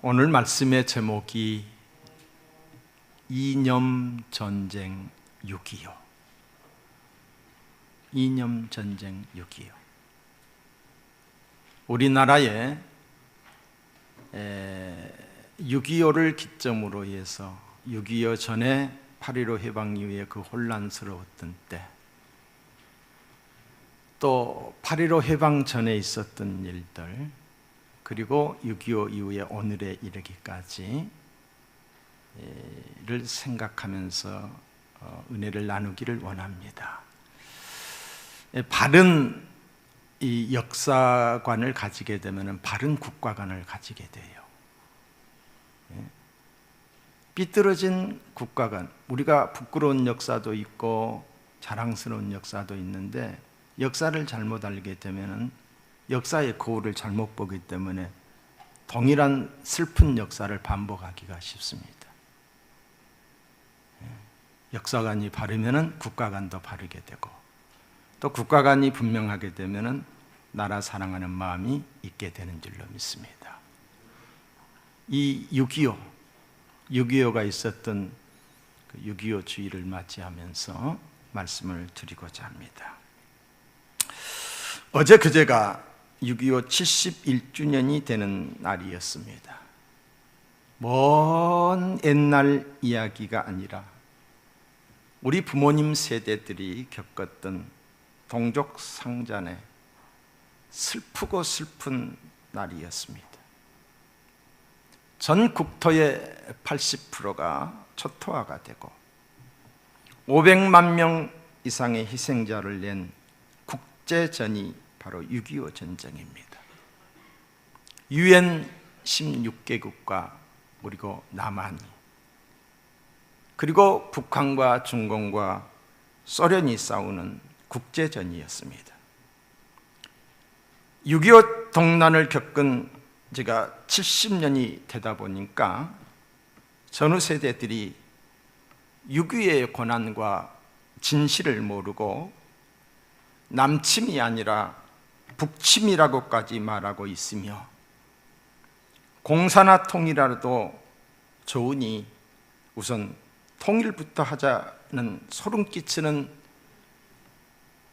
오늘 말씀의 제목이 이념전쟁 6.25. 이념전쟁 6.25. 우리나라에 6.25를 기점으로 해서 6.25 전에 8.15 해방 이후에 그 혼란스러웠던 때, 또 8.15 해방 전에 있었던 일들, 그리고 6.25 이후에 오늘에 이르기까지를 생각하면서 은혜를 나누기를 원합니다. 바른 이 역사관을 가지게 되면 바른 국가관을 가지게 돼요. 삐뚤어진 국가관, 우리가 부끄러운 역사도 있고 자랑스러운 역사도 있는데, 역사를 잘못 알게 되면 역사의 거울을 잘못 보기 때문에 동일한 슬픈 역사를 반복하기가 쉽습니다. 역사관이 바르면 국가관도 바르게 되고, 또 국가관이 분명하게 되면 나라 사랑하는 마음이 있게 되는 줄로 믿습니다. 이 6.25가 있었던 그 6.25 주의를 맞이하면서 말씀을 드리고자 합니다. 어제 그제가 6.25 71주년이 되는 날이었습니다. 먼 옛날 이야기가 아니라 우리 부모님 세대들이 겪었던 동족 상잔의 슬프고 슬픈 날이었습니다. 전 국토의 80%가 초토화가 되고 500만 명 이상의 희생자를 낸 국제전이 바로 6.25 전쟁입니다. UN 16개국과 그리고 남한이, 그리고 북한과 중공과 소련이 싸우는 국제전이었습니다. 6.25 동란을 겪은 제가 70년이 되다 보니까 전후 세대들이 6.25의 고난과 진실을 모르고 남침이 아니라 북침이라고까지 말하고 있으며, 공사나 통일이라도 좋으니 우선 통일부터 하자는 소름 끼치는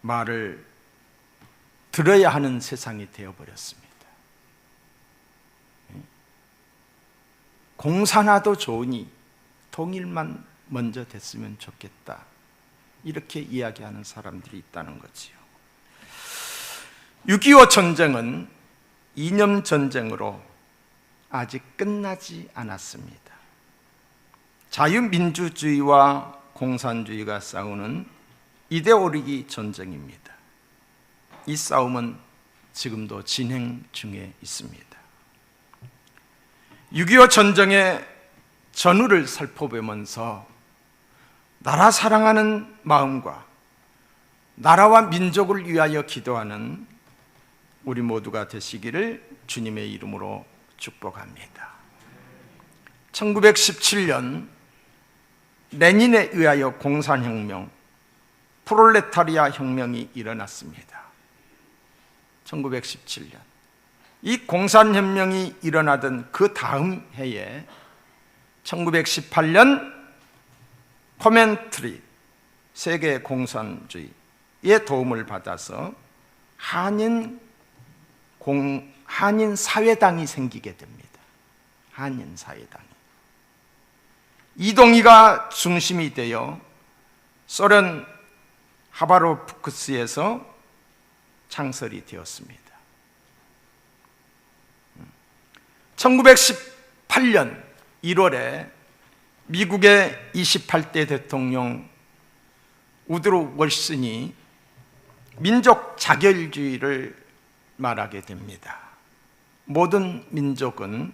말을 들어야 하는 세상이 되어버렸습니다. 공사나도 좋으니 통일만 먼저 됐으면 좋겠다, 이렇게 이야기하는 사람들이 있다는 거지요. 6.25 전쟁은 이념 전쟁으로 아직 끝나지 않았습니다. 자유민주주의와 공산주의가 싸우는 이데올로기 전쟁입니다. 이 싸움은 지금도 진행 중에 있습니다. 6.25 전쟁의 전후를 살펴보면서 나라 사랑하는 마음과 나라와 민족을 위하여 기도하는 우리 모두가 되시기를 주님의 이름으로 축복합니다. 1917년 레닌에 의하여 공산혁명, 프롤레타리아 혁명이 일어났습니다. 1917년. 이 공산혁명이 일어나던 그 다음 해에 1918년 코멘트리 세계 공산주의의 도움을 받아서 한인 사회당이 생기게 됩니다. 한인 사회당이. 이동희가 중심이 되어 소련 하바로프스크에서 창설이 되었습니다. 1918년 1월에 미국의 28대 대통령 우드로 월슨이 민족 자결주의를 말하게 됩니다. 모든 민족은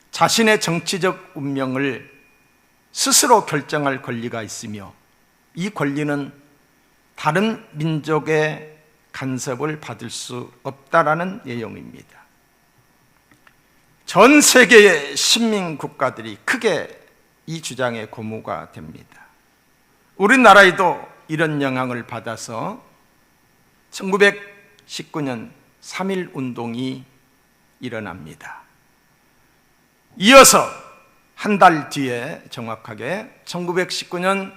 자신의 정치적 운명을 스스로 결정할 권리가 있으며, 이 권리는 다른 민족의 간섭을 받을 수 없다라는 내용입니다. 전 세계의 신민 국가들이 크게 이 주장에 고무가 됩니다. 우리나라에도 이런 영향을 받아서 1919년 3.1 운동이 일어납니다. 이어서 한 달 뒤에 정확하게 1919년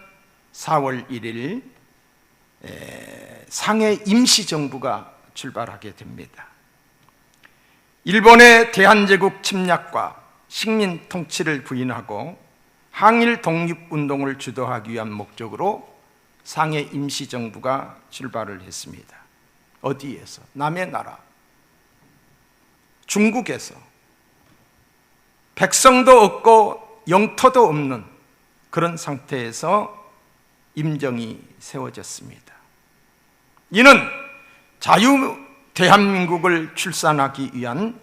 4월 1일 상해 임시정부가 출발하게 됩니다. 일본의 대한제국 침략과 식민 통치를 부인하고 항일 독립운동을 주도하기 위한 목적으로 상해 임시정부가 출발을 했습니다. 어디에서? 남의 나라 중국에서 백성도 없고 영토도 없는 그런 상태에서 임정이 세워졌습니다. 이는 자유 대한민국을 출산하기 위한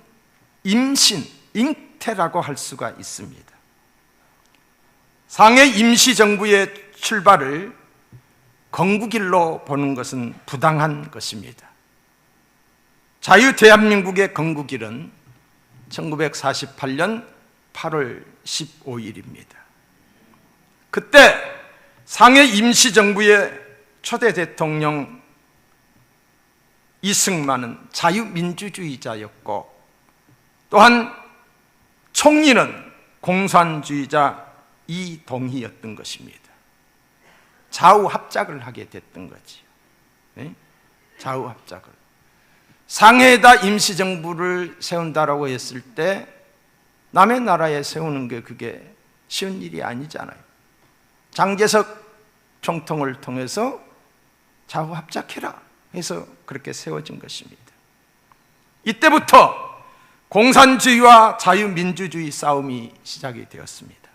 임신, 잉태라고 할 수가 있습니다. 상해 임시정부의 출발을 건국일로 보는 것은 부당한 것입니다. 자유 대한민국의 건국일은 1948년 8월 15일입니다. 그때 상해 임시정부의 초대 대통령 이승만은 자유민주주의자였고 또한 총리는 공산주의자 이동희였던 것입니다. 좌우합작을 하게 됐던 거지요. 네? 좌우합작을. 상해에다 임시정부를 세운다라고 했을 때 남의 나라에 세우는 게 그게 쉬운 일이 아니잖아요. 장제석 총통을 통해서 좌우합작해라 해서 그렇게 세워진 것입니다. 이때부터 공산주의와 자유민주주의 싸움이 시작이 되었습니다.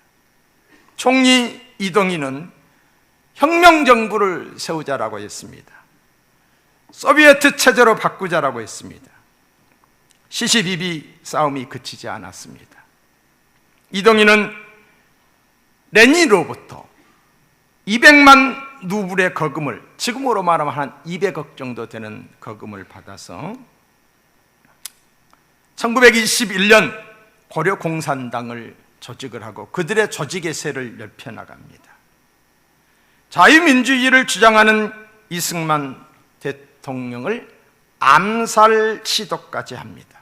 총리 이동희는 혁명정부를 세우자라고 했습니다. 소비에트 체제로 바꾸자라고 했습니다. 시시비비 싸움이 그치지 않았습니다. 이동희는 레닌으로부터 200만 루블의 거금을, 지금으로 말하면 한 200억 정도 되는 거금을 받아서 1921년 고려공산당을 조직을 하고 그들의 조직의 세를 넓혀나갑니다. 자유민주주의를 주장하는 이승만 대통령을 암살 시도까지 합니다.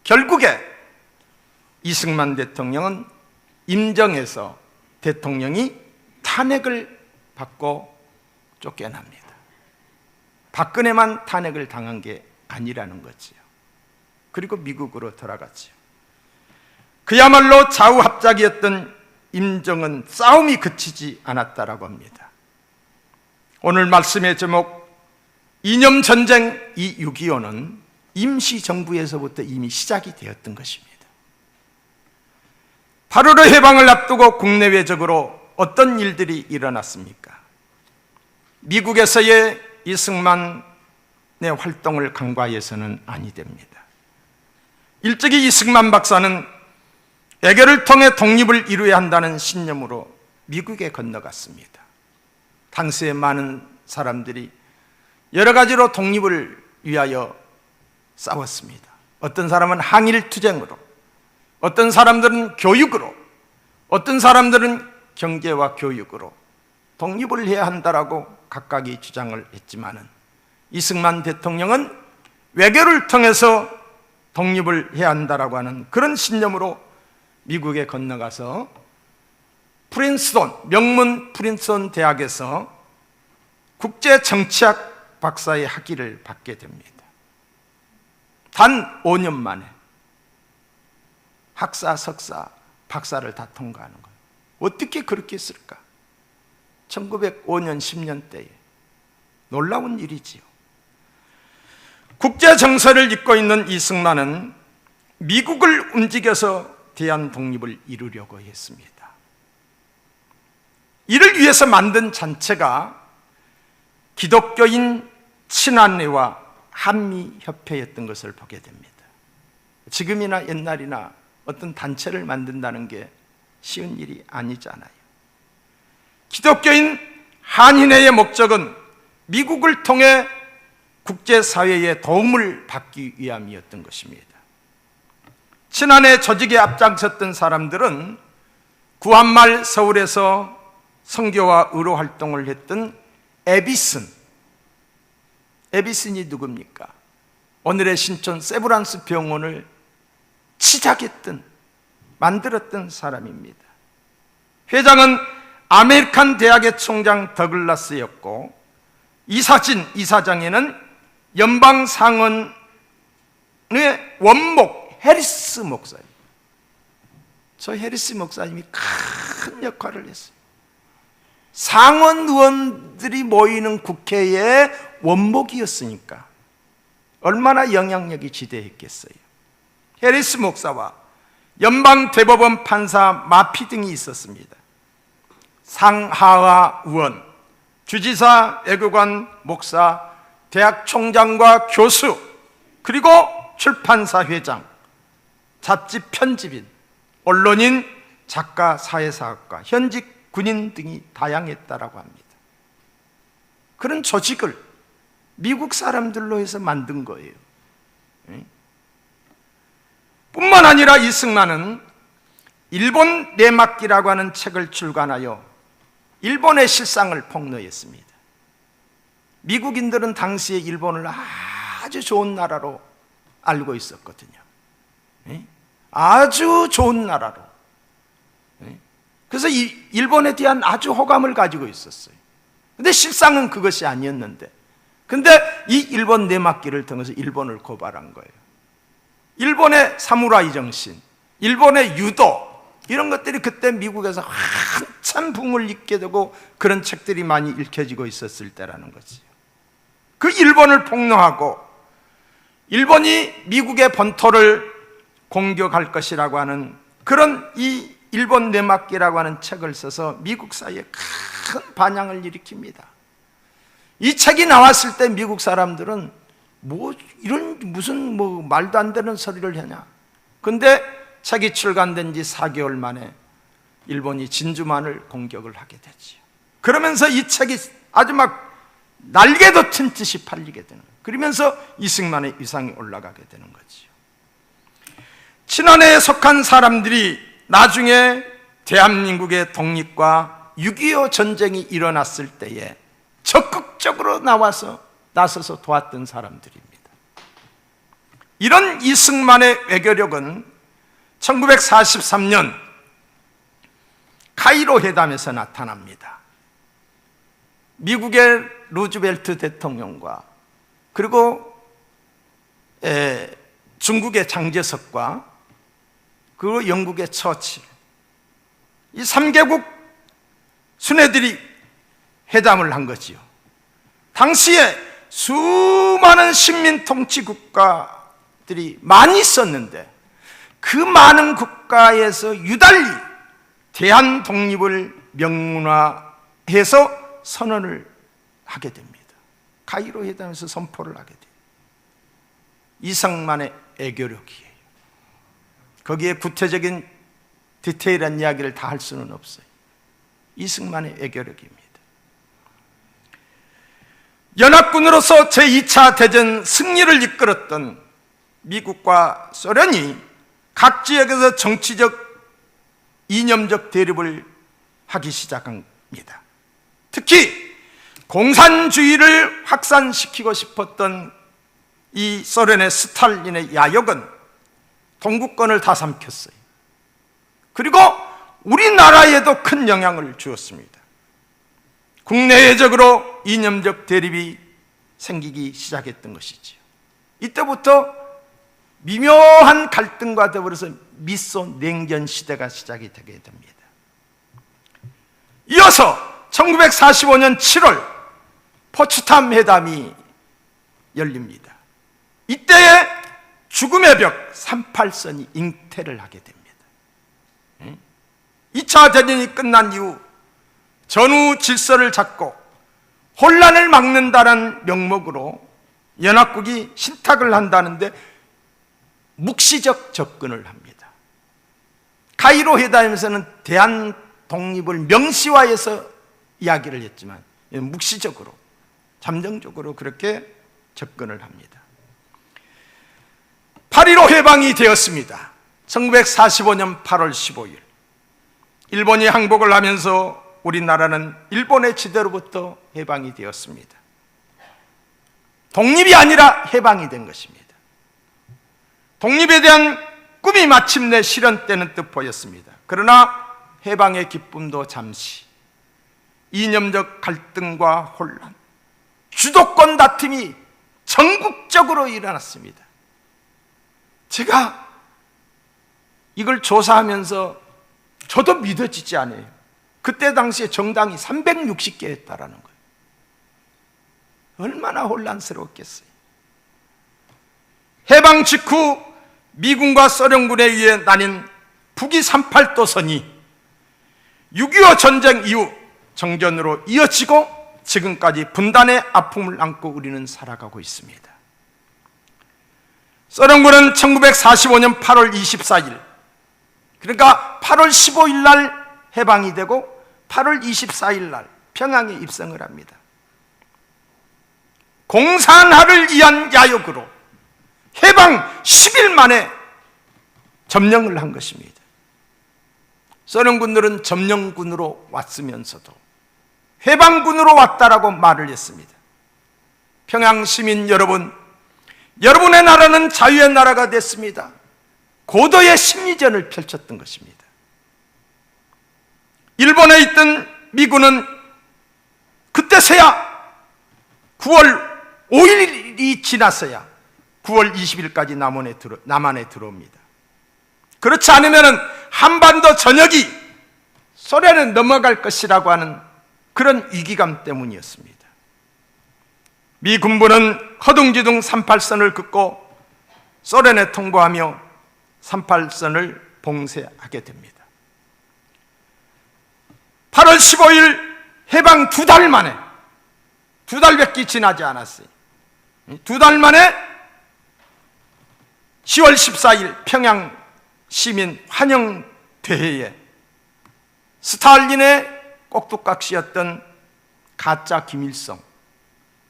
결국에 이승만 대통령은 임정에서 대통령이 탄핵을 받고 쫓겨납니다. 박근혜만 탄핵을 당한 게 아니라는 거지요. 그리고 미국으로 돌아갔지요. 그야말로 좌우합작이었던 임정은 싸움이 그치지 않았다라고 합니다. 오늘 말씀의 제목 이념전쟁 이 6.25는 임시정부에서부터 이미 시작이 되었던 것입니다. 8.15 해방을 앞두고 국내외적으로 어떤 일들이 일어났습니까? 미국에서의 이승만의 활동을 간과해서는 아니 됩니다. 일찍이 이승만 박사는 외교를 통해 독립을 이루어야 한다는 신념으로 미국에 건너갔습니다. 당시에 많은 사람들이 여러 가지로 독립을 위하여 싸웠습니다. 어떤 사람은 항일투쟁으로, 어떤 사람들은 교육으로, 어떤 사람들은 경제와 교육으로 독립을 해야 한다라고 각각이 주장을 했지만은 이승만 대통령은 외교를 통해서 독립을 해야 한다라고 하는 그런 신념으로 미국에 건너가서 프린스턴, 명문 프린스턴 대학에서 국제정치학 박사의 학위를 받게 됩니다. 단 5년 만에 학사, 석사, 박사를 다 통과하는 거예요. 어떻게 그렇게 했을까? 1905년 10년대에 놀라운 일이지요. 국제정세를 잇고 있는 이승만은 미국을 움직여서 대한 독립을 이루려고 했습니다. 이를 위해서 만든 단체가 기독교인 친한회와 한미협회였던 것을 보게 됩니다. 지금이나 옛날이나 어떤 단체를 만든다는 게 쉬운 일이 아니잖아요. 기독교인 한인회의 목적은 미국을 통해 국제사회의 도움을 받기 위함이었던 것입니다. 친한회 조직에 앞장섰던 사람들은 구한말 서울에서 선교와 의료 활동을 했던 에비슨이 누굽니까? 오늘의 신촌 세브란스 병원을 시작했던 만들었던 사람입니다. 회장은 아메리칸 대학의 총장 더글라스였고, 이사장에는 연방상원의 원목 해리스 목사님. 저 해리스 목사님이 큰 역할을 했어요. 상원 의원들이 모이는 국회의 원목이었으니까 얼마나 영향력이 지대했겠어요. 해리스 목사와 연방대법원 판사 마피 등이 있었습니다. 상하와 의원, 주지사, 외교관, 목사, 대학 총장과 교수, 그리고 출판사 회장, 잡지 편집인, 언론인, 작가, 사회사학과, 현직 군인 등이 다양했다라고 합니다. 그런 조직을 미국 사람들로 해서 만든 거예요. 뿐만 아니라 이승만은 일본 내막기라고 하는 책을 출간하여 일본의 실상을 폭로했습니다. 미국인들은 당시에 일본을 아주 좋은 나라로 알고 있었거든요. 아주 좋은 나라로. 그래서 일본에 대한 아주 호감을 가지고 있었어요. 근데 실상은 그것이 아니었는데, 근데 이 일본 내막기를 통해서 일본을 고발한 거예요. 일본의 사무라이 정신, 일본의 유도, 이런 것들이 그때 미국에서 한참 붐을 일게 되고 그런 책들이 많이 읽혀지고 있었을 때라는 거지. 그 일본을 폭로하고 일본이 미국의 본토를 공격할 것이라고 하는 그런 이 일본 내막기라고 하는 책을 써서 미국 사이에 큰 반향을 일으킵니다. 이 책이 나왔을 때 미국 사람들은 무슨 말도 안 되는 소리를 하냐. 근데 책이 출간된 지 4개월 만에 일본이 진주만을 공격을 하게 되지요. 그러면서 이 책이 아주 막 날개도 튄 듯이 팔리게 되는 거예요. 그러면서 이승만의 위상이 올라가게 되는 거지요. 친한회에 속한 사람들이 나중에 대한민국의 독립과 6.25 전쟁이 일어났을 때에 적극적으로 나서서 도왔던 사람들입니다. 이런 이승만의 외교력은 1943년 카이로 회담에서 나타납니다. 미국의 루즈벨트 대통령과 그리고 중국의 장제석과 그리고 영국의 처칠, 이 3개국 순회들이 회담을 한 거지요. 당시에 수많은 식민 통치 국가들이 많이 있었는데 그 많은 국가에서 유달리 대한 독립을 명문화해서 선언을 하게 됩니다. 카이로 회담에서 선포를 하게 돼요. 이승만의 애교력이에요. 거기에 구체적인 디테일한 이야기를 다 할 수는 없어요. 이승만의 애교력입니다. 연합군으로서 제2차 대전 승리를 이끌었던 미국과 소련이 각 지역에서 정치적 이념적 대립을 하기 시작합니다. 특히 공산주의를 확산시키고 싶었던 이 소련의 스탈린의 야욕은 동구권을 다 삼켰어요. 그리고 우리나라에도 큰 영향을 주었습니다. 국내외적으로 이념적 대립이 생기기 시작했던 것이지요. 이때부터 미묘한 갈등과 더불어서 미소 냉전 시대가 시작이 되게 됩니다. 이어서 1945년 7월 포츠담 회담이 열립니다. 이때에 죽음의 벽 38선이 잉태를 하게 됩니다. 2차 대전이 끝난 이후 전후 질서를 잡고 혼란을 막는다는 명목으로 연합국이 신탁을 한다는데 묵시적 접근을 합니다. 카이로 회담에서는 대한 독립을 명시화해서 이야기를 했지만 묵시적으로, 잠정적으로 그렇게 접근을 합니다. 8.15 해방이 되었습니다. 1945년 8월 15일 일본이 항복을 하면서 우리나라는 일본의 지대로부터 해방이 되었습니다. 독립이 아니라 해방이 된 것입니다. 독립에 대한 꿈이 마침내 실현되는 듯 보였습니다. 그러나 해방의 기쁨도 잠시, 이념적 갈등과 혼란, 주도권 다툼이 전국적으로 일어났습니다. 제가 이걸 조사하면서 저도 믿어지지 않아요. 그때 당시에 정당이 360개였다라는 거예요. 얼마나 혼란스러웠겠어요. 해방 직후 미군과 소련군에 의해 나뉜 북위 38도선이 6.25 전쟁 이후 정전으로 이어지고 지금까지 분단의 아픔을 안고 우리는 살아가고 있습니다. 소련군은 1945년 8월 24일, 그러니까 8월 15일 날 해방이 되고 8월 24일 날 평양에 입성을 합니다. 공산화를 위한 야욕으로 해방 10일 만에 점령을 한 것입니다. 소련군들은 점령군으로 왔으면서도 해방군으로 왔다라고 말을 했습니다. 평양 시민 여러분, 여러분의 나라는 자유의 나라가 됐습니다. 고도의 심리전을 펼쳤던 것입니다. 일본에 있던 미군은 그때서야 9월 5일이 지났어야 9월 20일까지 남한에 들어옵니다. 그렇지 않으면 한반도 전역이 소련에 넘어갈 것이라고 하는 그런 위기감 때문이었습니다. 미 군부는 허둥지둥 38선을 긋고 소련에 통보하며 38선을 봉쇄하게 됩니다. 8월 15일 해방 2달 만에, 2달밖에 지나지 않았어요. 2달 만에 10월 14일 평양 시민 환영대회에 스탈린의 꼭두각시였던 가짜 김일성,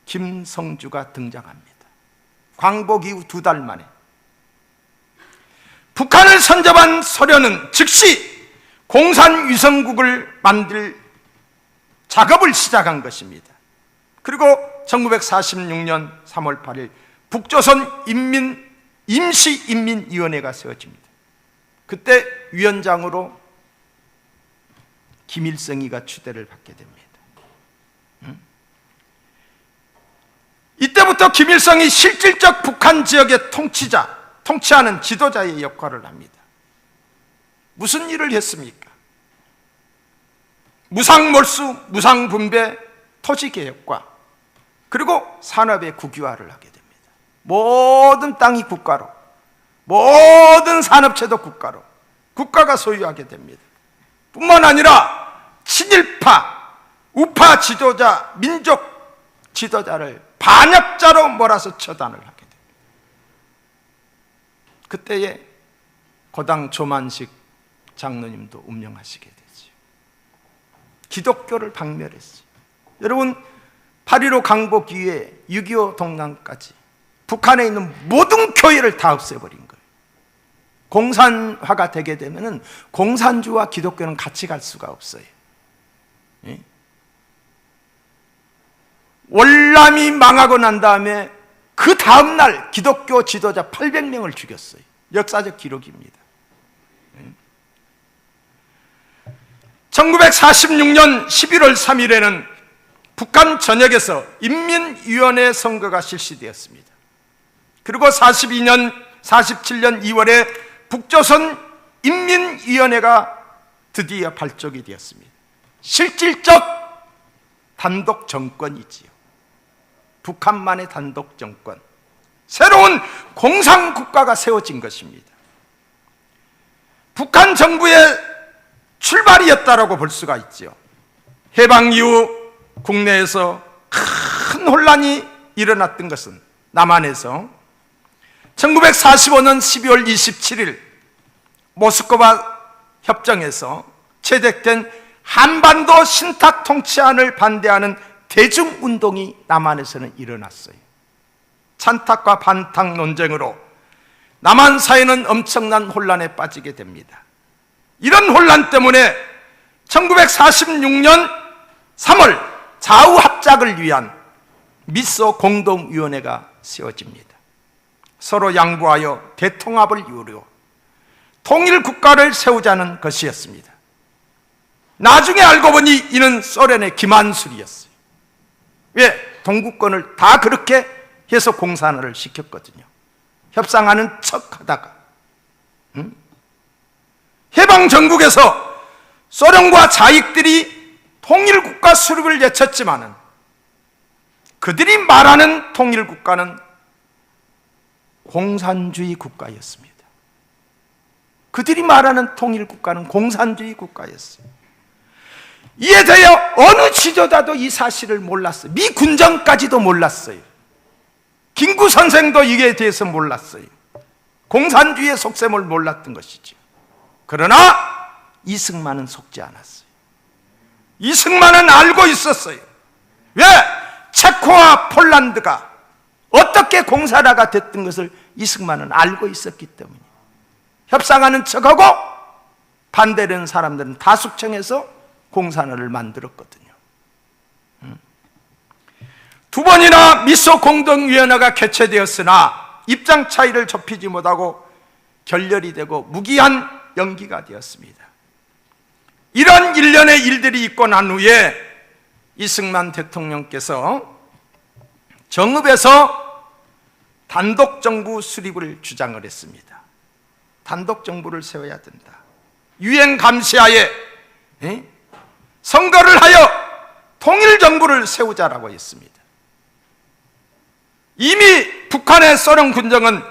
김성주가 등장합니다. 광복 이후 2달 만에 북한을 선접한 소련은 즉시 공산위성국을 만들 작업을 시작한 것입니다. 그리고 1946년 3월 8일 북조선 임시인민위원회가 세워집니다. 그때 위원장으로 김일성이가 추대를 받게 됩니다. 이때부터 김일성이 실질적 북한 지역의 통치하는 지도자의 역할을 합니다. 무슨 일을 했습니까? 무상몰수, 무상분배, 토지개혁과 그리고 산업의 국유화를 하게 됩니다. 모든 땅이 국가로, 모든 산업체도 국가로, 국가가 소유하게 됩니다. 뿐만 아니라 친일파, 우파 지도자, 민족 지도자를 반역자로 몰아서 처단을 하게 됩니다. 그때에 고당 조만식 장로님도 운명하시게 되죠. 기독교를 박멸했어요. 여러분, 8.15 강복 이후에 6.25 동란까지 북한에 있는 모든 교회를 다 없애버린 거예요. 공산화가 되게 되면 공산주와 기독교는 같이 갈 수가 없어요. 예? 월남이 망하고 난 다음에 그 다음날 기독교 지도자 800명을 죽였어요. 역사적 기록입니다. 1946년 11월 3일에는 북한 전역에서 인민위원회 선거가 실시되었습니다. 그리고 47년 2월에 북조선 인민위원회가 드디어 발족이 되었습니다. 실질적 단독 정권이지요. 북한만의 단독 정권, 새로운 공산국가가 세워진 것입니다. 북한 정부의 출발이었다라고 볼 수가 있죠. 해방 이후 국내에서 큰 혼란이 일어났던 것은 남한에서 1945년 12월 27일 모스크바 협정에서 채택된 한반도 신탁 통치안을 반대하는 대중운동이 남한에서는 일어났어요. 찬탁과 반탁 논쟁으로 남한 사회는 엄청난 혼란에 빠지게 됩니다. 이런 혼란 때문에 1946년 3월 좌우합작을 위한 미소 공동위원회가 세워집니다. 서로 양보하여 대통합을 이루려 통일 국가를 세우자는 것이었습니다. 나중에 알고 보니 이는 소련의 기만술이었어요. 왜? 동구권을 다 그렇게 해서 공산화를 시켰거든요. 협상하는 척하다가 해방 전국에서 소련과 좌익들이 통일국가 수립을 외쳤지만은 그들이 말하는 통일국가는 공산주의 국가였습니다. 그들이 말하는 통일국가는 공산주의 국가였어요. 이에 대해 어느 지도자도 이 사실을 몰랐어요. 미 군정까지도 몰랐어요. 김구 선생도 이에 대해서 몰랐어요. 공산주의의 속셈을 몰랐던 것이죠. 그러나 이승만은 속지 않았어요. 이승만은 알고 있었어요. 왜? 체코와 폴란드가 어떻게 공산화가 됐던 것을 이승만은 알고 있었기 때문에 협상하는 척하고 반대되는 사람들은 다수청에서 공산화를 만들었거든요. 두 번이나 미소 공동위원회가 개최되었으나 입장 차이를 좁히지 못하고 결렬이 되고 무기한 연기가 되었습니다. 이런 일련의 일들이 있고 난 후에 이승만 대통령께서 정읍에서 단독정부 수립을 주장을 했습니다. 단독정부를 세워야 된다. 유엔 감시하에 선거를 하여 통일정부를 세우자라고 했습니다. 이미 북한의 소련 군정은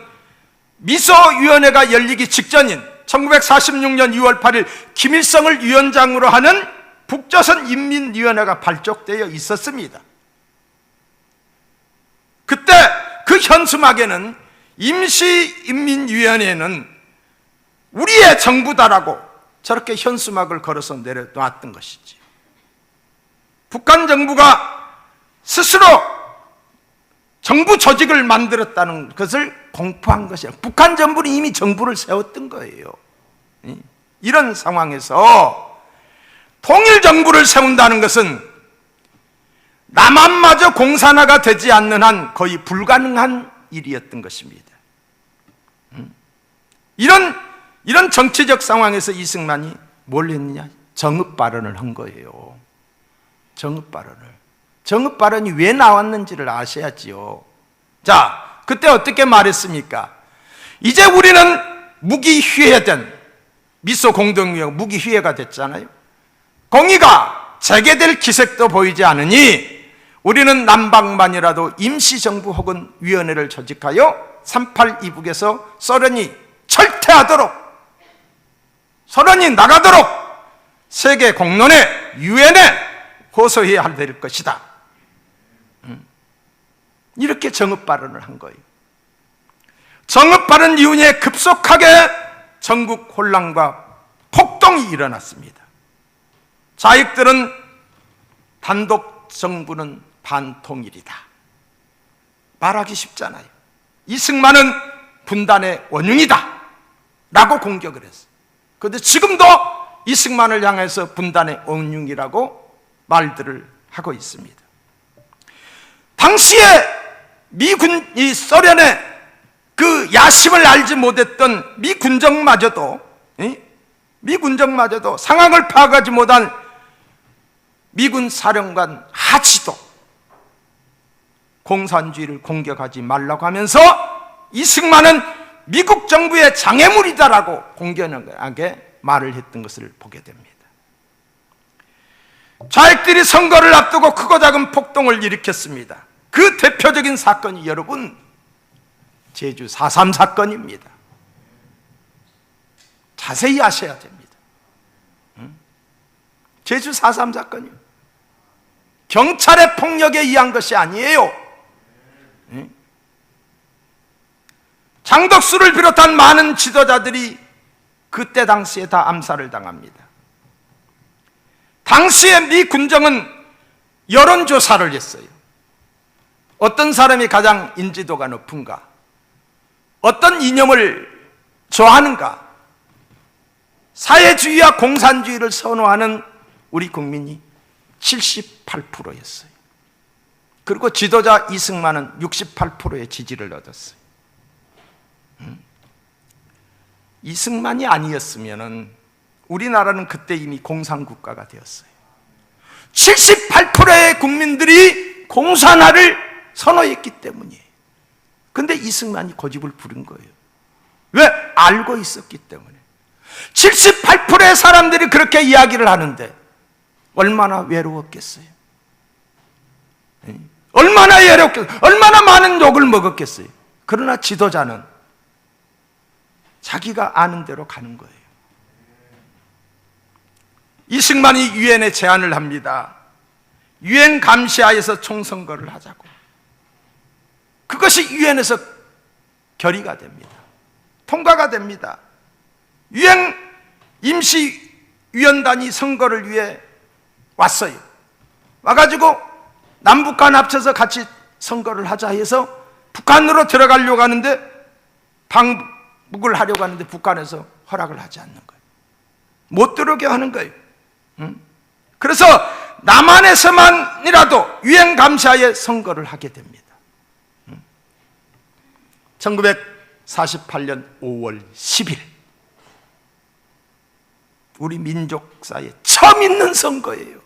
미소위원회가 열리기 직전인 1946년 2월 8일 김일성을 위원장으로 하는 북조선 인민위원회가 발족되어 있었습니다. 그때 그 현수막에는 임시인민위원회는 우리의 정부다라고 저렇게 현수막을 걸어서 내려놨던 것이지. 북한 정부가 스스로 정부 조직을 만들었다는 것을 공포한 것이야. 북한 정부는 이미 정부를 세웠던 거예요. 이런 상황에서 통일정부를 세운다는 것은 남한마저 공산화가 되지 않는 한 거의 불가능한 일이었던 것입니다. 이런 정치적 상황에서 이승만이 뭘 했느냐? 정읍 발언을 한 거예요. 정읍 발언을. 정읍 발언이 왜 나왔는지를 아셔야지요. 자, 그때 어떻게 말했습니까? 이제 우리는 무기휘해된 미소 공동위원회 무기휘해가 됐잖아요. 공의가 재개될 기색도 보이지 않으니 우리는 남방만이라도 임시정부 혹은 위원회를 조직하여 38 이북에서 소련이 철퇴하도록, 소련이 나가도록 세계 공론에 유엔에 호소해야 될 것이다. 이렇게 정읍 발언을 한 거예요. 정읍 발언 이후에 급속하게 전국 혼란과 폭동이 일어났습니다. 좌익들은 단독 정부는 반통일이다 말하기 쉽잖아요. 이승만은 분단의 원흉이다 라고 공격을 했어요. 그런데 지금도 이승만을 향해서 분단의 원흉이라고 말들을 하고 있습니다. 당시에 이 소련의 그 야심을 알지 못했던 미군정마저도 상황을 파악하지 못한 미군 사령관 하치도 공산주의를 공격하지 말라고 하면서 이승만은 미국 정부의 장애물이다라고 공견하게 말을 했던 것을 보게 됩니다. 좌익들이 선거를 앞두고 크고 작은 폭동을 일으켰습니다. 그 대표적인 사건이 여러분 제주 4.3 사건입니다. 자세히 아셔야 됩니다. 제주 4.3 사건이요. 경찰의 폭력에 의한 것이 아니에요. 장덕수를 비롯한 많은 지도자들이 그때 당시에 다 암살을 당합니다. 당시에 미 군정은 여론조사를 했어요. 어떤 사람이 가장 인지도가 높은가? 어떤 이념을 좋아하는가? 사회주의와 공산주의를 선호하는 우리 국민이 78%였어요. 그리고 지도자 이승만은 68%의 지지를 얻었어요. 이승만이 아니었으면 우리나라는 그때 이미 공산국가가 되었어요. 78%의 국민들이 공산화를 선호했기 때문이에요. 근데 이승만이 고집을 부린 거예요. 왜? 알고 있었기 때문에. 78%의 사람들이 그렇게 이야기를 하는데 얼마나 외로웠겠어요? 얼마나 외롭겠어요? 얼마나 많은 욕을 먹었겠어요? 그러나 지도자는 자기가 아는 대로 가는 거예요. 이승만이 유엔에 제안을 합니다. 유엔 감시하에서 총선거를 하자고. 그것이 유엔에서 결의가 됩니다. 통과가 됩니다. 유엔 임시위원단이 선거를 위해 왔어요. 와가지고 남북한 합쳐서 같이 선거를 하자 해서 북한으로 들어가려고 하는데, 방북을 하려고 하는데 북한에서 허락을 하지 않는 거예요. 못 들어오게 하는 거예요. 그래서 남한에서만이라도 유엔 감시하에 선거를 하게 됩니다. 1948년 5월 10일 우리 민족사에 처음 있는 선거예요.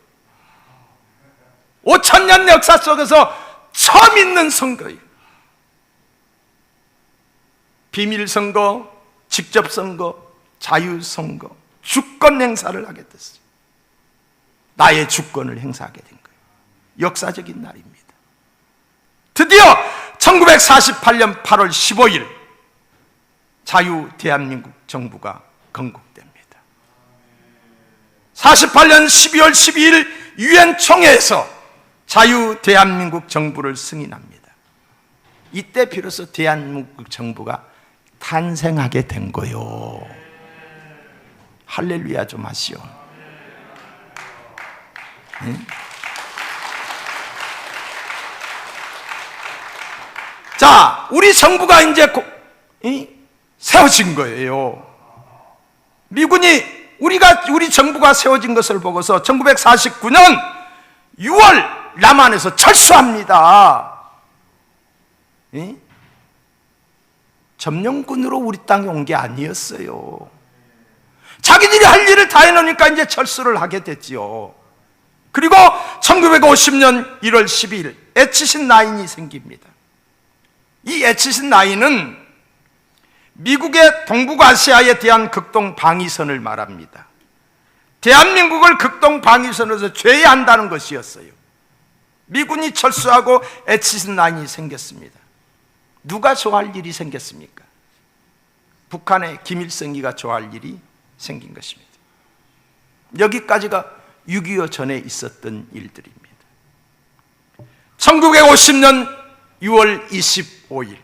5,000년 역사 속에서 처음 있는 선거예요. 비밀선거, 직접선거, 자유선거, 주권 행사를 하게 됐어요. 나의 주권을 행사하게 된 거예요. 역사적인 날입니다. 드디어 1948년 8월 15일 자유 대한민국 정부가 건국됩니다. 48년 12월 12일 유엔 총회에서 자유 대한민국 정부를 승인합니다. 이때 비로소 대한민국 정부가 탄생하게 된 거요. 할렐루야 좀 하시오. 네? 자, 우리 정부가 이제 세워진 거예요. 미군이 우리 정부가 세워진 것을 보고서 1949년 6월 남한에서 철수합니다. 점령군으로 우리 땅에 온 게 아니었어요. 자기들이 할 일을 다 해놓으니까 이제 철수를 하게 됐지요. 그리고 1950년 1월 12일 에치신 라인이 생깁니다. 이 에치신 라인은 미국의 동북아시아에 대한 극동 방위선을 말합니다. 대한민국을 극동 방위선에서 제외한다는 것이었어요. 미군이 철수하고 에치신 라인이 생겼습니다. 누가 좋아할 일이 생겼습니까? 북한의 김일성이가 좋아할 일이 생긴 것입니다. 여기까지가 6.25 전에 있었던 일들입니다. 1950년 6월 25일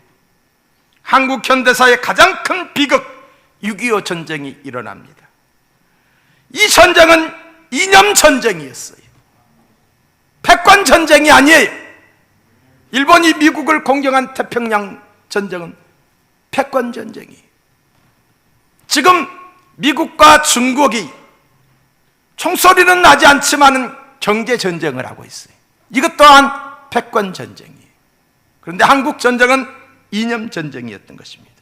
한국 현대사의 가장 큰 비극 6.25 전쟁이 일어납니다. 이 전쟁은 이념 전쟁이었어요. 패권 전쟁이 아니에요. 일본이 미국을 공격한 태평양 전쟁은 패권 전쟁이에요. 지금 미국과 중국이 총소리는 나지 않지만 경제 전쟁을 하고 있어요. 이것 또한 패권 전쟁이에요. 그런데 한국 전쟁은 이념 전쟁이었던 것입니다.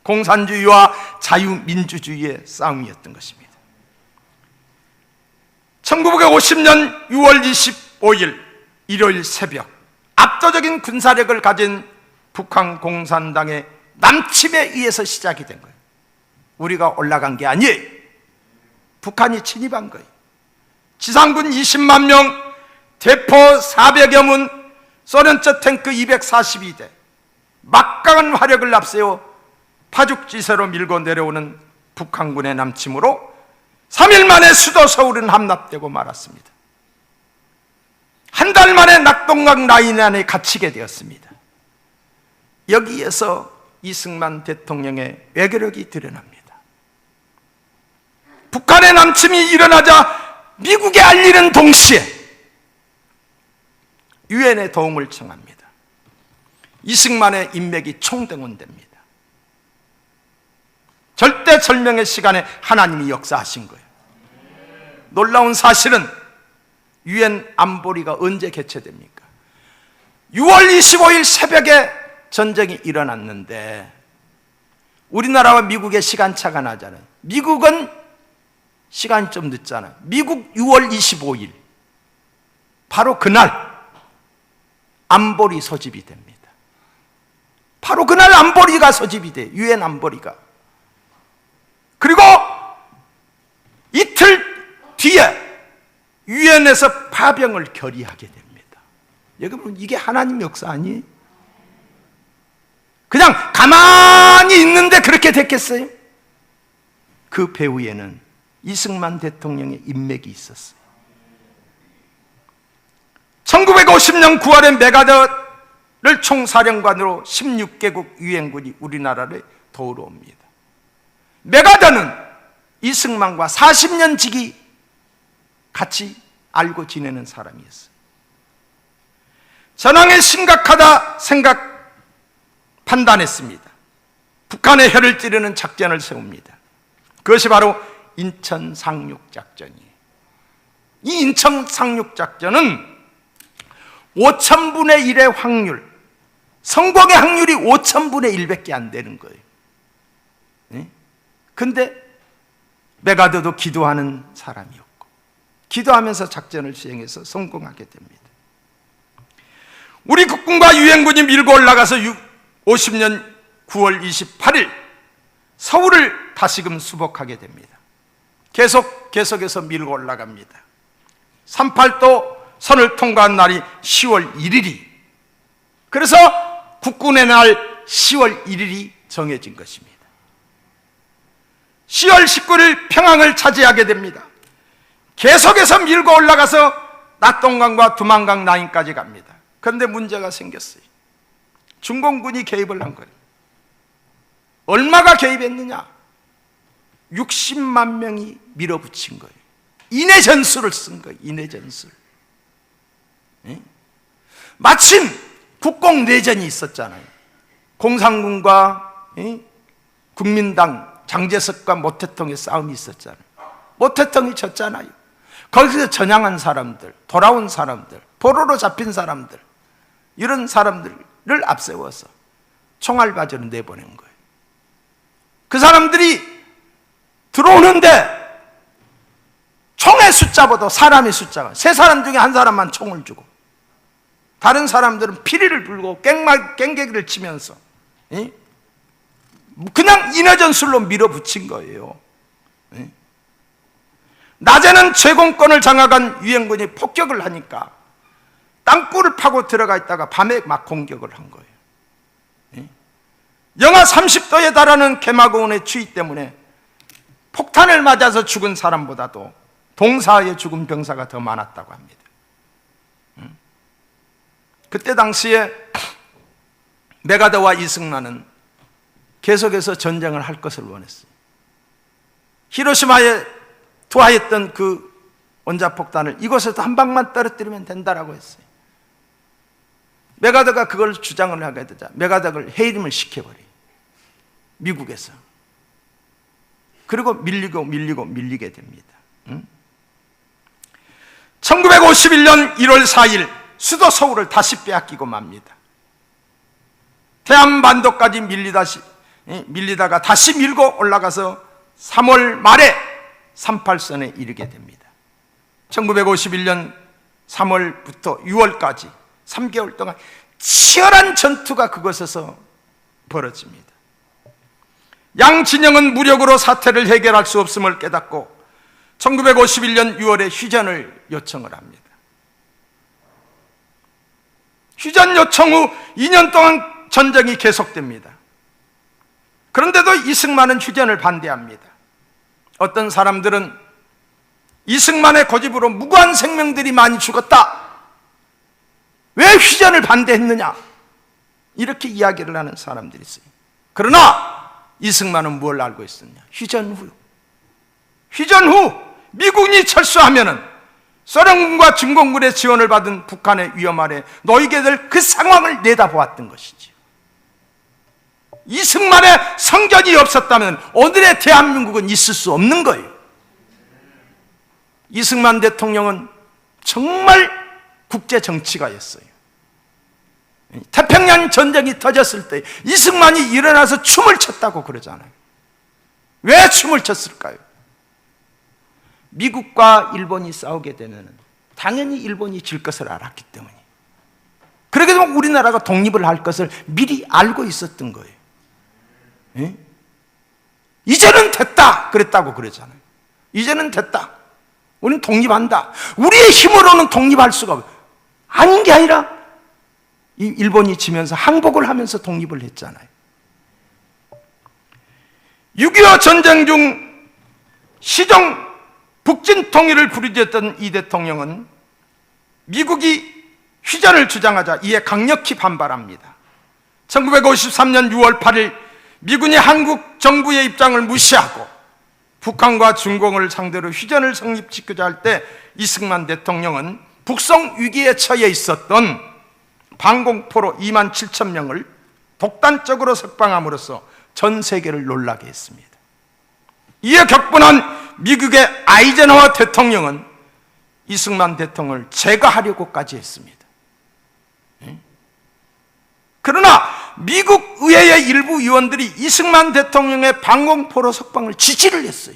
공산주의와 자유민주주의의 싸움이었던 것입니다. 1950년 6월 25일 일요일 새벽 압도적인 군사력을 가진 북한 공산당의 남침에 의해서 시작이 된 거예요. 우리가 올라간 게 아니에요. 북한이 침입한 거예요. 지상군 20만 명, 대포 400여 문, 소련제 탱크 242대, 막강한 화력을 앞세워 파죽지세로 밀고 내려오는 북한군의 남침으로 3일 만에 수도 서울은 함락되고 말았습니다. 한 달 만에 낙동강 라인 안에 갇히게 되었습니다. 여기에서 이승만 대통령의 외교력이 드러납니다. 북한의 남침이 일어나자 미국에 알리는 동시에 유엔의 도움을 청합니다. 이승만의 인맥이 총동원됩니다. 절대절명의 시간에 하나님이 역사하신 거예요. 놀라운 사실은 유엔 안보리가 언제 개최됩니까? 6월 25일 새벽에 전쟁이 일어났는데 우리나라와 미국의 시간차가 나잖아요. 미국은 시간이 좀 늦잖아요. 미국 6월 25일 바로 그날 안보리 소집이 됩니다. 바로 그날 안보리가 소집이 돼요. 유엔 안보리가. 그리고 이틀 뒤에 유엔에서 파병을 결의하게 됩니다. 여러분, 이게 하나님 역사 아니에요? 그냥 가만히 있는데 그렇게 됐겠어요? 그 배후에는 이승만 대통령의 인맥이 있었어요. 1950년 9월에 메가더를 총사령관으로 16개국 유엔군이 우리나라를 도우러 옵니다. 메가더는 이승만과 40년 지기 같이 알고 지내는 사람이었어요. 전황이 심각하다 판단했습니다. 북한의 혀를 찌르는 작전을 세웁니다. 그것이 바로 인천 상륙작전이에요. 이 인천 상륙작전은 5000분의 1의 확률, 성공의 확률이 5000분의 1밖에 안 되는 거예요. 근데 메가더도 기도하는 사람이었고 기도하면서 작전을 수행해서 성공하게 됩니다. 우리 국군과 유엔군이 밀고 올라가서 50년 9월 28일 서울을 다시금 수복하게 됩니다. 계속해서 밀고 올라갑니다. 38도 선을 통과한 날이 10월 1일이, 그래서 국군의 날 10월 1일이 정해진 것입니다. 10월 19일 평양을 차지하게 됩니다. 계속해서 밀고 올라가서 낙동강과 두만강 라인까지 갑니다. 그런데 문제가 생겼어요. 중공군이 개입을 한 거예요. 얼마가 개입했느냐? 60만 명이 밀어붙인 거예요. 인해 전술을 쓴 거예요. 인해 전술. 마침 국공내전이 있었잖아요. 공산군과 국민당 장제석과 모태통의 싸움이 있었잖아요. 모태통이 졌잖아요. 거기서 전향한 사람들, 돌아온 사람들, 포로로 잡힌 사람들, 이런 사람들을 앞세워서 총알바지로 내보낸 거예요. 그 사람들이 들어오는데 총의 숫자보다 사람의 숫자가, 세 사람 중에 한 사람만 총을 주고 다른 사람들은 피리를 불고 깽개기를 치면서 그냥 인해전술로 밀어붙인 거예요. 낮에는 제공권을 장악한 유엔군이 폭격을 하니까 땅굴을 파고 들어가 있다가 밤에 막 공격을 한 거예요. 영하 30도에 달하는 개마고온의 추위 때문에 폭탄을 맞아서 죽은 사람보다도 동사에 죽은 병사가 더 많았다고 합니다. 그때 당시에 메가더와 이승만은 계속해서 전쟁을 할 것을 원했어요. 히로시마에 투하했던 그 원자폭탄을 이곳에서 한 방만 떨어뜨리면 된다라고 했어요. 메가더가 그걸 주장을 하게 되자 메가더를 해임을 시켜버려요. 미국에서. 그리고 밀리게 됩니다. 1951년 1월 4일 수도 서울을 다시 빼앗기고 맙니다. 대한반도까지 밀리다가 다시 밀고 올라가서 3월 말에 38선에 이르게 됩니다. 1951년 3월부터 6월까지 3개월 동안 치열한 전투가 그곳에서 벌어집니다. 양 진영은 무력으로 사태를 해결할 수 없음을 깨닫고 1951년 6월에 휴전을 요청을 합니다. 휴전 요청 후 2년 동안 전쟁이 계속됩니다. 그런데도 이승만은 휴전을 반대합니다. 어떤 사람들은 이승만의 고집으로 무고한 생명들이 많이 죽었다, 왜 휴전을 반대했느냐, 이렇게 이야기를 하는 사람들이 있어요. 그러나 이승만은 뭘 알고 있었냐? 휴전 후 미군이 철수하면은 소련군과 중공군의 지원을 받은 북한의 위험 아래 놓이게 될 그 상황을 내다보았던 것이지. 이승만의 성견이 없었다면 오늘의 대한민국은 있을 수 없는 거예요. 이승만 대통령은 정말 국제 정치가였어요. 태평양 전쟁이 터졌을 때 이승만이 일어나서 춤을 췄다고 그러잖아요. 왜 춤을 췄을까요? 미국과 일본이 싸우게 되면 당연히 일본이 질 것을 알았기 때문에, 그렇게 되면 우리나라가 독립을 할 것을 미리 알고 있었던 거예요. 예? 이제는 됐다 그랬다고 그러잖아요. 이제는 됐다, 우리는 독립한다. 우리의 힘으로는 독립할 수가 없어요. 아닌 게 아니라 이 일본이 지면서 항복을 하면서 독립을 했잖아요. 6.25 전쟁 중 시정 북진 통일을 부르짖었던 이 대통령은 미국이 휴전을 주장하자 이에 강력히 반발합니다. 1953년 6월 8일 미군이 한국 정부의 입장을 무시하고 북한과 중공을 상대로 휴전을 성립시키자 할 때 이승만 대통령은 북송 위기에 처해 있었던 방공포로 2만 7천 명을 독단적으로 석방함으로써 전 세계를 놀라게 했습니다. 이에 격분한 미국의 아이젠하워 대통령은 이승만 대통령을 제거하려고까지 했습니다. 그러나 미국 의회의 일부 의원들이 이승만 대통령의 방공포로 석방을 지지를 했어요.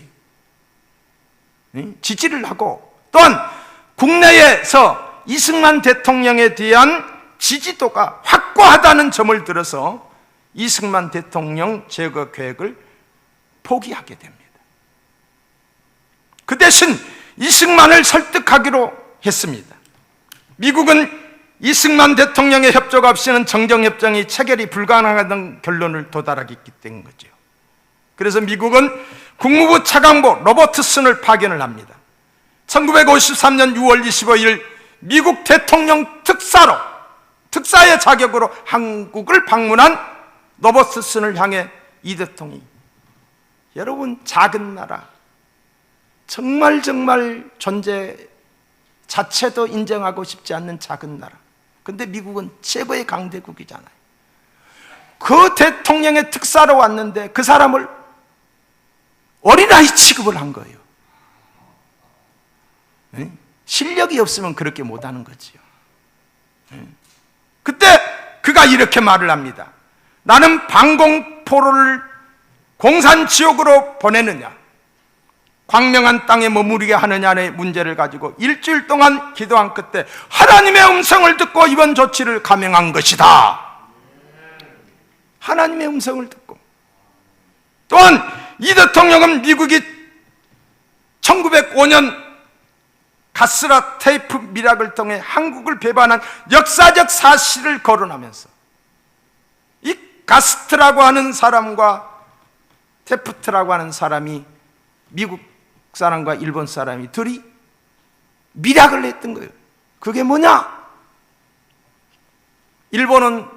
지지를 하고, 또한 국내에서 이승만 대통령에 대한 지지도가 확고하다는 점을 들어서 이승만 대통령 제거 계획을 포기하게 됩니다. 그 대신 이승만을 설득하기로 했습니다. 미국은 이승만 대통령의 협조 없이는 정정협정이 체결이 불가능하다는 결론을 도달하기 때문인 거죠. 그래서 미국은 국무부 차관보 로버트슨을 파견을 합니다. 1953년 6월 25일 미국 대통령 특사의 자격으로 한국을 방문한 로버트슨을 향해 이 대통령이, 여러분, 작은 나라, 정말 존재 자체도 인정하고 싶지 않는 작은 나라, 근데 미국은 최고의 강대국이잖아요. 그 대통령의 특사로 왔는데 그 사람을 어린아이 취급을 한 거예요. 네? 실력이 없으면 그렇게 못하는 거지요. 네? 그때 그가 이렇게 말을 합니다. 나는 방공포로를 공산지옥으로 보내느냐, 광명한 땅에 머무르게 하느냐의 문제를 가지고 일주일 동안 기도한 끝에 하나님의 음성을 듣고 이번 조치를 감행한 것이다. 하나님의 음성을 듣고. 또한 이 대통령은 미국이 1905년 가스라 테이프 밀약을 통해 한국을 배반한 역사적 사실을 거론하면서 이 가스트라고 하는 사람과 테프트라고 하는 사람이, 미국 사람과 일본 사람이 둘이 밀약을 했던 거예요. 그게 뭐냐? 일본은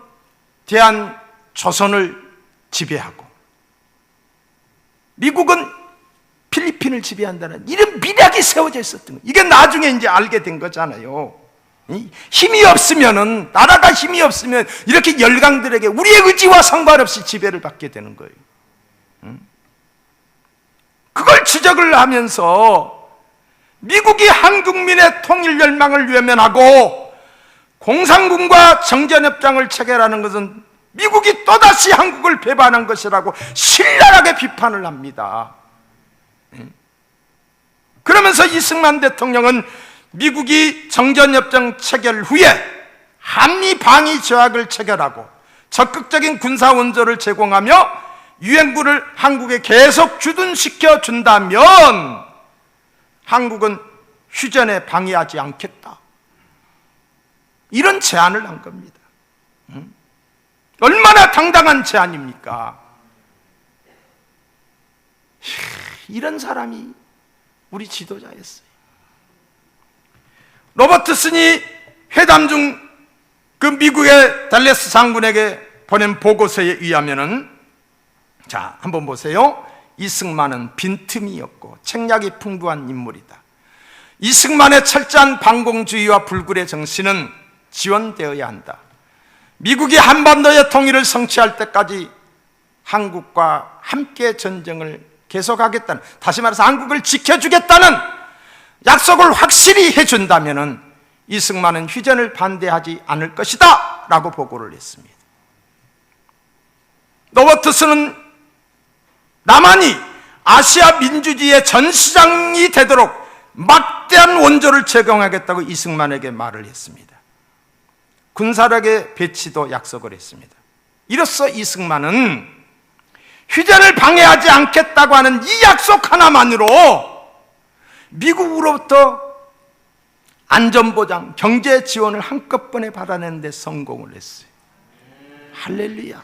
대한조선을 지배하고 미국은 필리핀을 지배한다는 이런 밀약이 세워져 있었던 거예요. 이게 나중에 이제 알게 된 거잖아요. 힘이 없으면은, 나라가 힘이 없으면 이렇게 열강들에게 우리의 의지와 상관없이 지배를 받게 되는 거예요. 그걸 지적을 하면서 미국이 한국민의 통일 열망을 외면하고 공산군과 정전협정을 체결하는 것은 미국이 또다시 한국을 배반한 것이라고 신랄하게 비판을 합니다. 그러면서 이승만 대통령은 미국이 정전협정 체결 후에 한미방위 조약을 체결하고 적극적인 군사 원조를 제공하며 유엔군을 한국에 계속 주둔시켜 준다면 한국은 휴전에 방해하지 않겠다, 이런 제안을 한 겁니다. 얼마나 당당한 제안입니까? 이런 사람이 우리 지도자였어요. 로버트슨이 회담 중 그 미국의 달래스 장군에게 보낸 보고서에 의하면은, 자, 한번 보세요. 이승만은 빈틈이 없고 책략이 풍부한 인물이다. 이승만의 철저한 반공주의와 불굴의 정신은 지원되어야 한다. 미국이 한반도의 통일을 성취할 때까지 한국과 함께 전쟁을 계속하겠다는, 다시 말해서 한국을 지켜주겠다는 약속을 확실히 해준다면 이승만은 휴전을 반대하지 않을 것이다 라고 보고를 했습니다. 노버트스는 남한이 아시아 민주주의의 전시장이 되도록 막대한 원조를 제공하겠다고 이승만에게 말을 했습니다. 군사력의 배치도 약속을 했습니다. 이로써 이승만은 휴전을 방해하지 않겠다고 하는 이 약속 하나만으로 미국으로부터 안전보장, 경제 지원을 한꺼번에 받아내는 데 성공을 했어요. 할렐루야.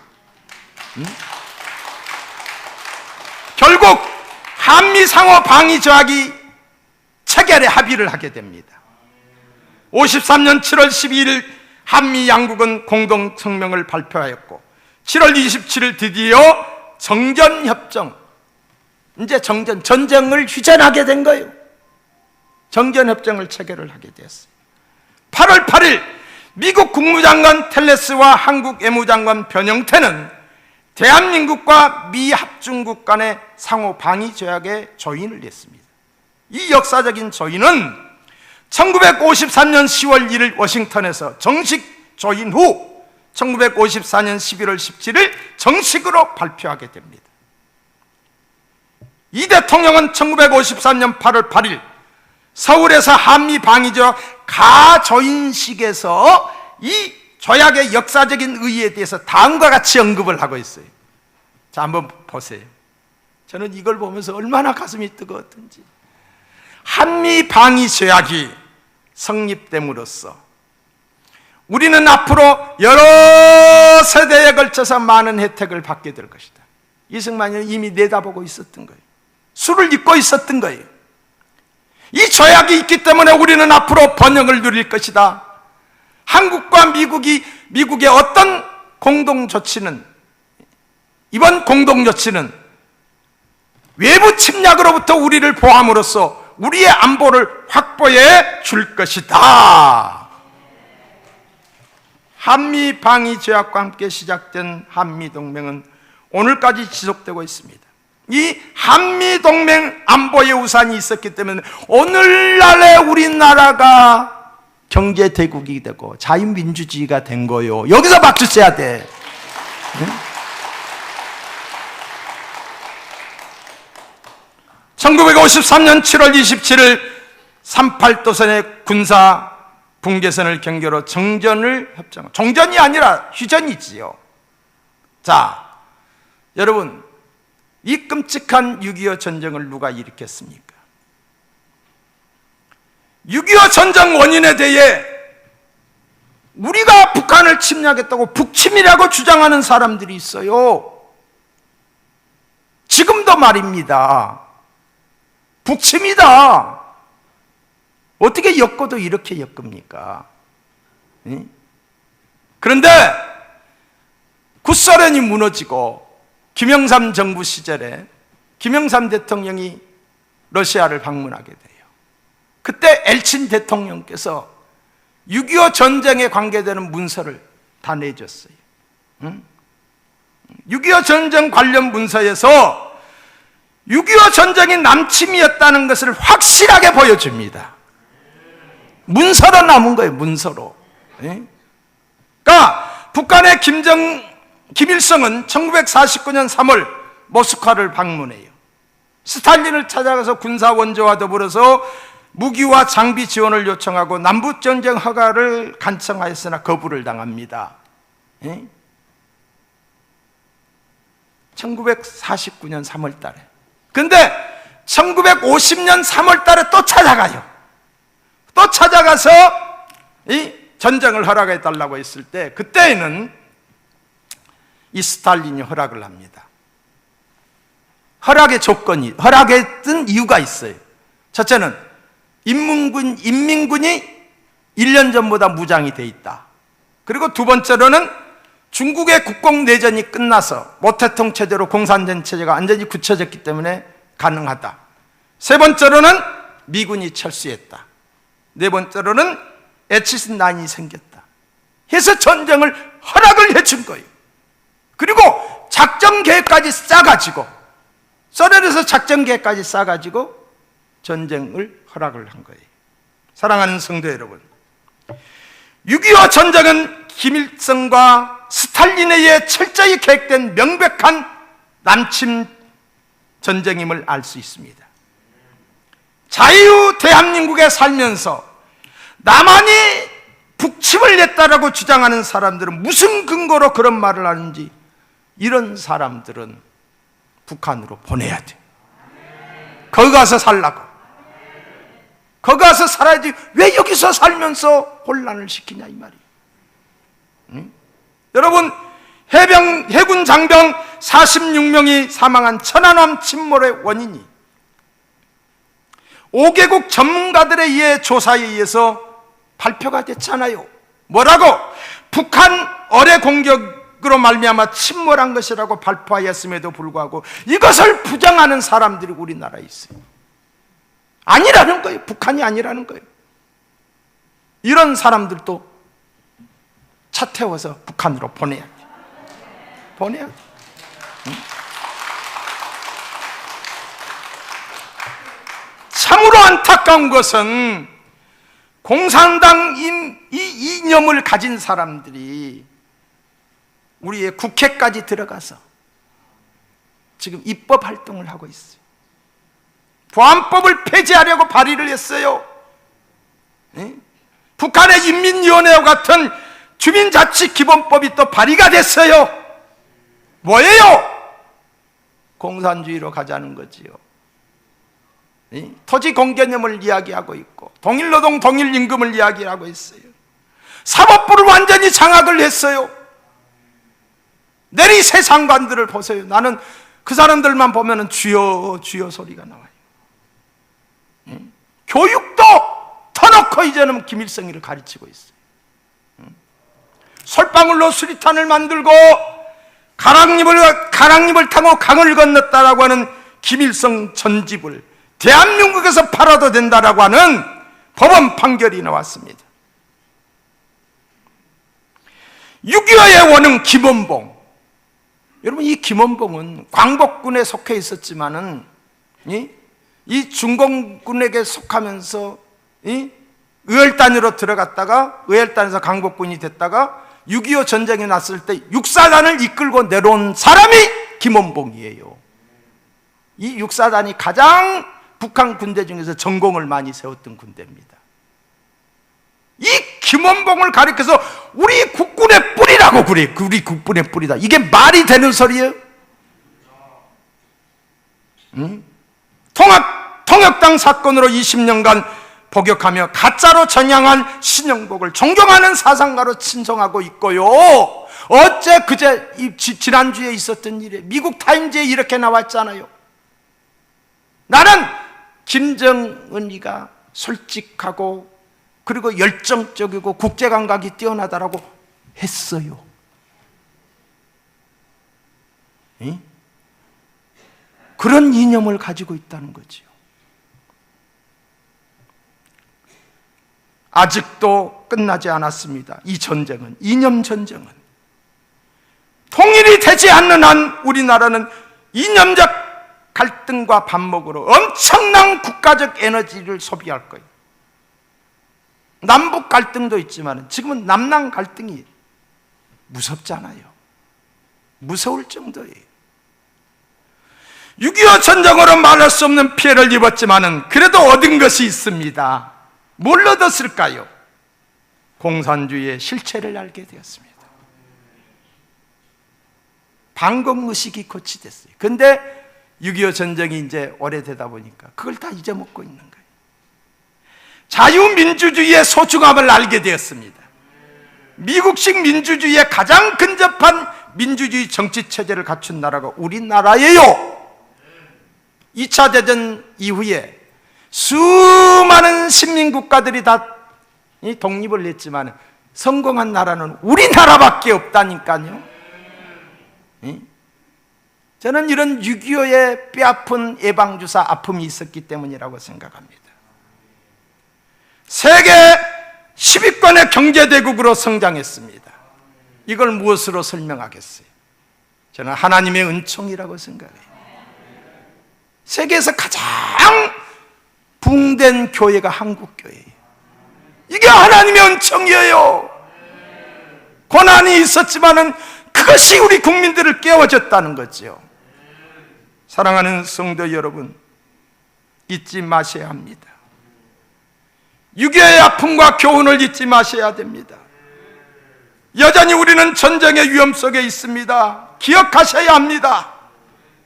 결국 한미 상호 방위 조약이 체결에 합의를 하게 됩니다. 53년 7월 12일 한미 양국은 공동 성명을 발표하였고 7월 27일 드디어 정전협정, 이제 전쟁을 휴전하게 된 거예요. 정전협정을 체결을 하게 되었어요. 8월 8일 미국 국무장관 텔레스와 한국 외무장관 변형태는 대한민국과 미 합중국 간의 상호 방위 조약에 조인을 했습니다. 이 역사적인 조인은 1953년 10월 1일 워싱턴에서 정식 조인 후 1954년 11월 17일 정식으로 발표하게 됩니다. 이 대통령은 1953년 8월 8일 서울에서 한미 방위조약 가조인식에서 이 조약의 역사적인 의의에 대해서 다음과 같이 언급을 하고 있어요. 자, 한번 보세요. 저는 이걸 보면서 얼마나 가슴이 뜨거웠던지. 한미 방위조약이 성립됨으로써 우리는 앞으로 여러 세대에 걸쳐서 많은 혜택을 받게 될 것이다. 이승만이 이미 내다보고 있었던 거예요. 수를 잇고 있었던 거예요. 이 조약이 있기 때문에 우리는 앞으로 번영을 누릴 것이다. 한국과 미국의 어떤 공동조치는, 이번 공동조치는 외부 침략으로부터 우리를 보함으로써 우리의 안보를 확보해 줄 것이다. 한미 방위 조약과 함께 시작된 한미 동맹은 오늘까지 지속되고 있습니다. 이 한미 동맹 안보의 우산이 있었기 때문에 오늘날의 우리나라가 경제 대국이 되고 자유민주주의가 된 거요. 여기서 박수 쳐야 돼. 응? 1953년 7월 27일 38도선의 군사 분계선을 경계로 정전을 협정. 정전이 아니라 휴전이지요. 자, 여러분, 이 끔찍한 6.25 전쟁을 누가 일으켰습니까? 6.25 전쟁 원인에 대해 우리가 북한을 침략했다고 북침이라고 주장하는 사람들이 있어요. 지금도 말입니다. 북침이다. 어떻게 엮어도 이렇게 엮습니까? 그런데 구소련이 무너지고 김영삼 정부 시절에 김영삼 대통령이 러시아를 방문하게 돼요. 그때 엘친 대통령께서 6.25 전쟁에 관계되는 문서를 다 내줬어요. 6.25 전쟁 관련 문서에서 6.25 전쟁이 남침이었다는 것을 확실하게 보여줍니다. 문서로 남은 거예요. 문서로. 그러니까 북한의 김일성은 1949년 3월 모스크바를 방문해요. 스탈린을 찾아가서 군사 원조와 더불어서 무기와 장비 지원을 요청하고 남북전쟁 허가를 간청하였으나 거부를 당합니다. 1949년 3월 달에. 근데 1950년 3월 달에 또 찾아가요. 또 찾아가서 이 전쟁을 허락해 달라고 했을 때 그때에는 이 스탈린이 허락을 합니다. 허락했던 이유가 있어요. 첫째는 인민군이 1년 전보다 무장이 돼 있다. 그리고 두 번째로는 중국의 국공내전이 끝나서 모태통 체제로 공산된 체제가 완전히 굳혀졌기 때문에 가능하다. 세 번째로는 미군이 철수했다. 네 번째로는 에치슨9이 생겼다. 해서 전쟁을 허락을 해준 거예요. 그리고 작전 계획까지 싸가지고, 소련에서 작전 계획까지 싸가지고 전쟁을 허락을 한 거예요. 사랑하는 성도 여러분, 6.25 전쟁은 김일성과 스탈린에 의해 철저히 계획된 명백한 남침 전쟁임을 알 수 있습니다. 자유 대한민국에 살면서 남한이 북침을 냈다라고 주장하는 사람들은 무슨 근거로 그런 말을 하는지, 이런 사람들은 북한으로 보내야 돼. 거기 가서 살라고. 거기 가서 살아야지 왜 여기서 살면서 혼란을 시키냐 이 말이에요. 응? 여러분, 해군 장병 46명이 사망한 천안함 침몰의 원인이 5개국 전문가들에 의해 조사에 의해서 발표가 됐잖아요. 뭐라고? 북한 어뢰 공격으로 말미암아 침몰한 것이라고 발표하였음에도 불구하고 이것을 부정하는 사람들이 우리나라에 있어요. 아니라는 거예요. 북한이 아니라는 거예요. 이런 사람들도 차 태워서 북한으로 보내야 돼. 보내야 돼. 응? 참으로 안타까운 것은 공산당 이 이념을 가진 사람들이 우리의 국회까지 들어가서 지금 입법 활동을 하고 있어요. 보안법을 폐지하려고 발의를 했어요. 네? 북한의 인민위원회와 같은 주민자치기본법이 또 발의가 됐어요. 뭐예요? 공산주의로 가자는 거지요. 네? 토지 공개념을 이야기하고 있고 동일노동 동일임금을 이야기하고 있어요. 사법부를 완전히 장악을 했어요. 내리 세상관들을 보세요. 나는 그 사람들만 보면 주여 주여 소리가 나와요. 교육도 터놓고 이제는 김일성이를 가르치고 있어요. 솔방울로 수리탄을 만들고 가랑잎을 타고 강을 건넜다라고 하는 김일성 전집을 대한민국에서 팔아도 된다라고 하는 법원 판결이 나왔습니다. 6.25의 원흉 김원봉. 여러분, 이 김원봉은 광복군에 속해 있었지만은 이 중공군에게 속하면서 의열단으로 들어갔다가 의열단에서 광복군이 됐다가 6.25 전쟁이 났을 때 육사단을 이끌고 내려온 사람이 김원봉이에요. 이 육사단이 가장 북한 군대 중에서 전공을 많이 세웠던 군대입니다. 이 김원봉을 가리켜서 우리 국군의 뿌리라고 그래. 우리 국군의 뿌리다. 이게 말이 되는 소리예요? 통역당 사건으로 20년간 복역하며 가짜로 전향한 신영복을 존경하는 사상가로 친송하고 있고요. 어째 그제 지난주에 있었던 일에 미국 타임즈에 이렇게 나왔잖아요. 나는 김정은이가 솔직하고 그리고 열정적이고 국제감각이 뛰어나다라고 했어요. 그런 이념을 가지고 있다는 거지요. 아직도 끝나지 않았습니다. 이 전쟁은, 이념 전쟁은. 통일이 되지 않는 한 우리나라는 이념적 갈등과 반목으로 엄청난 국가적 에너지를 소비할 거예요. 남북 갈등도 있지만 지금은 남남 갈등이 무섭잖아요. 무서울 정도예요. 6.25 전쟁으로 말할 수 없는 피해를 입었지만 그래도 얻은 것이 있습니다. 뭘 얻었을까요? 공산주의의 실체를 알게 되었습니다. 반공의식이 고치됐어요. 근데 6.25 전쟁이 이제 오래되다 보니까 그걸 다 잊어먹고 있는 거예요. 자유민주주의의 소중함을 알게 되었습니다. 미국식 민주주의에 가장 근접한 민주주의 정치체제를 갖춘 나라가 우리나라예요. 2차 대전 이후에 수많은 식민국가들이 다 독립을 했지만 성공한 나라는 우리나라밖에 없다니까요. 저는 이런 6.25의 뼈아픈 예방주사 아픔이 있었기 때문이라고 생각합니다. 세계 10위권의 경제대국으로 성장했습니다. 이걸 무엇으로 설명하겠어요? 저는 하나님의 은총이라고 생각해요. 세계에서 가장 붕된 교회가 한국교회예요. 이게 하나님의 은총이에요. 고난이 있었지만은 그것이 우리 국민들을 깨워줬다는 거죠. 사랑하는 성도 여러분, 잊지 마셔야 합니다. 6.25의 아픔과 교훈을 잊지 마셔야 됩니다. 여전히 우리는 전쟁의 위험 속에 있습니다. 기억하셔야 합니다.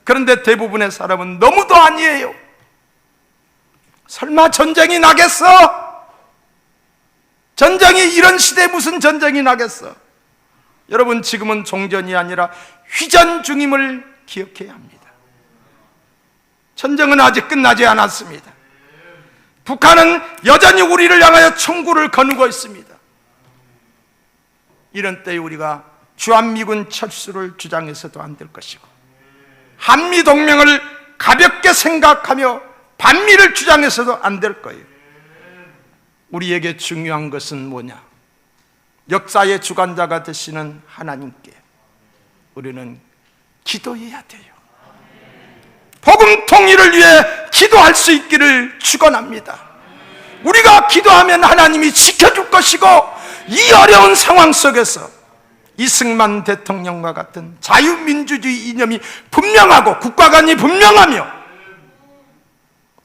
그런데 대부분의 사람은 너무도 아니에요. 설마 전쟁이 나겠어? 전쟁이, 이런 시대에 무슨 전쟁이 나겠어? 여러분, 지금은 종전이 아니라 휘전 중임을 기억해야 합니다. 전쟁은 아직 끝나지 않았습니다. 북한은 여전히 우리를 향하여 총구를 거누고 있습니다. 이런 때에 우리가 주한미군 철수를 주장해서도 안 될 것이고, 한미동맹을 가볍게 생각하며 반미를 주장해서도 안 될 거예요. 우리에게 중요한 것은 뭐냐? 역사의 주관자가 되시는 하나님께 우리는 기도해야 돼요. 복음 통일을 위해 기도할 수 있기를 축원합니다. 우리가 기도하면 하나님이 지켜줄 것이고, 이 어려운 상황 속에서 이승만 대통령과 같은 자유민주주의 이념이 분명하고 국가관이 분명하며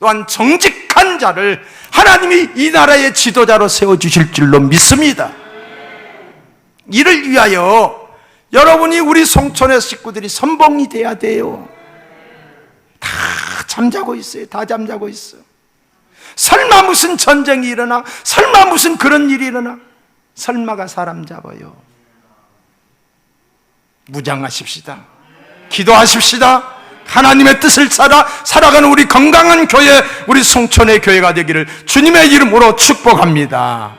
또한 정직한 자를 하나님이 이 나라의 지도자로 세워주실 줄로 믿습니다. 이를 위하여 여러분이, 우리 송촌의 식구들이 선봉이 돼야 돼요. 다 잠자고 있어요. 다 잠자고 있어. 설마 무슨 전쟁이 일어나? 설마 무슨 그런 일이 일어나? 설마가 사람 잡아요. 무장하십시다. 기도하십시다. 하나님의 뜻을 살아가는 우리 건강한 교회, 우리 송촌의 교회가 되기를 주님의 이름으로 축복합니다.